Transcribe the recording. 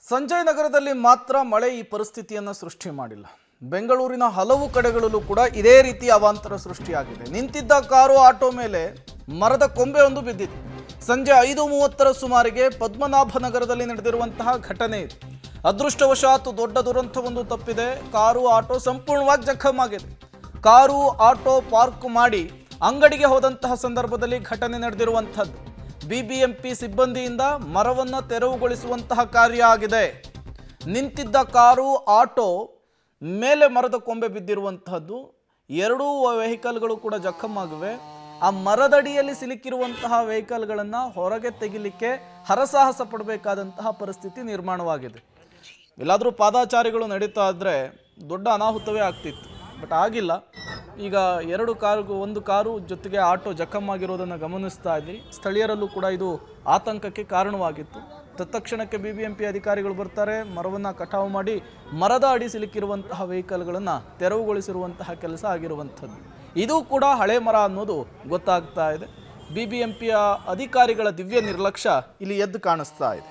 ಸಂಜಯ್ ನಗರದಲ್ಲಿ ಮಾತ್ರ ಮಳೆ ಈ ಪರಿಸ್ಥಿತಿಯನ್ನು ಸೃಷ್ಟಿ ಮಾಡಿಲ್ಲ. ಬೆಂಗಳೂರಿನ ಹಲವು ಕಡೆಗಳಲ್ಲೂ ಕೂಡ ಇದೇ ರೀತಿ ಅವಾಂತರ ಸೃಷ್ಟಿಯಾಗಿದೆ. ನಿಂತಿದ್ದ ಕಾರು ಆಟೋ ಮೇಲೆ ಮರದ ಕೊಂಬೆ ಒಂದು ಬಿದ್ದಿದೆ. ಸಂಜೆ 5:30 ಸುಮಾರಿಗೆ ಪದ್ಮನಾಭನಗರದಲ್ಲಿ ನಡೆದಿರುವಂತಹ ಘಟನೆ ಇದು. ಅದೃಷ್ಟವಶಾತ್ ದೊಡ್ಡ ದುರಂತವೊಂದು ತಪ್ಪಿದೆ. ಕಾರು ಆಟೋ ಸಂಪೂರ್ಣವಾಗಿ ಜಖಮಾಗಿದೆ. ಕಾರು ಆಟೋ ಪಾರ್ಕ್ ಮಾಡಿ ಅಂಗಡಿಗೆ ಹೋದಂತಹ ಸಂದರ್ಭದಲ್ಲಿ ಘಟನೆ ನಡೆದಿರುವಂಥದ್ದು. ಬಿಬಿಎಂಪಿ ಸಿಬ್ಬಂದಿಯಿಂದ ಮರವನ್ನು ತೆರವುಗೊಳಿಸುವಂತಹ ಕಾರ್ಯ ಆಗಿದೆ. ನಿಂತಿದ್ದ ಕಾರು ಆಟೋ ಮೇಲೆ ಮರದ ಕೊಂಬೆ ಬಿದ್ದಿರುವಂತಹದ್ದು. ಎರಡೂ ವೆಹಿಕಲ್ಗಳು ಕೂಡ ಜಖಮಾಗಿವೆ. ಆ ಮರದಡಿಯಲ್ಲಿ ಸಿಲುಕಿರುವಂತಹ ವೆಹಿಕಲ್ಗಳನ್ನು ಹೊರಗೆ ತೆಗಿಲಿಕ್ಕೆ ಹರಸಾಹಸ ಪಡಬೇಕಾದಂತಹ ಪರಿಸ್ಥಿತಿ ನಿರ್ಮಾಣವಾಗಿದೆ. ಎಲ್ಲಾದರೂ ಪಾದಾಚಾರಿಗಳು ನಡೀತಾ ಇದ್ದರೆ ದೊಡ್ಡ ಅನಾಹುತವೇ ಆಗ್ತಿತ್ತು, ಬಟ್ ಆಗಿಲ್ಲ. ಈಗ ಒಂದು ಕಾರು ಜೊತೆಗೆ ಆಟೋ ಜಖಮಾಗಿರೋದನ್ನು ಗಮನಿಸ್ತಾ ಇದ್ದೀರಿ. ಸ್ಥಳೀಯರಲ್ಲೂ ಕೂಡ ಇದು ಆತಂಕಕ್ಕೆ ಕಾರಣವಾಗಿತ್ತು. ತತ್ಕ್ಷಣಕ್ಕೆ ಬಿಬಿಎಂಪಿ ಅಧಿಕಾರಿಗಳು ಬರ್ತಾರೆ, ಮರವನ್ನು ಕಟಾವು ಮಾಡಿ ಮರದ ಅಡಿ ಸಿಲುಕಿರುವಂತಹ ವೆಹಿಕಲ್ಗಳನ್ನು ತೆರವುಗೊಳಿಸಿರುವಂತಹ ಕೆಲಸ ಆಗಿರುವಂಥದ್ದು. ಇದು ಕೂಡ ಹಳೆ ಮರ ಅನ್ನೋದು ಗೊತ್ತಾಗ್ತಾ ಇದೆ. ಬಿಬಿಎಂಪಿಯ ಅಧಿಕಾರಿಗಳ ದಿವ್ಯ ನಿರ್ಲಕ್ಷ್ಯ ಇಲ್ಲಿ ಎದ್ದು ಕಾಣಿಸ್ತಾ ಇದೆ.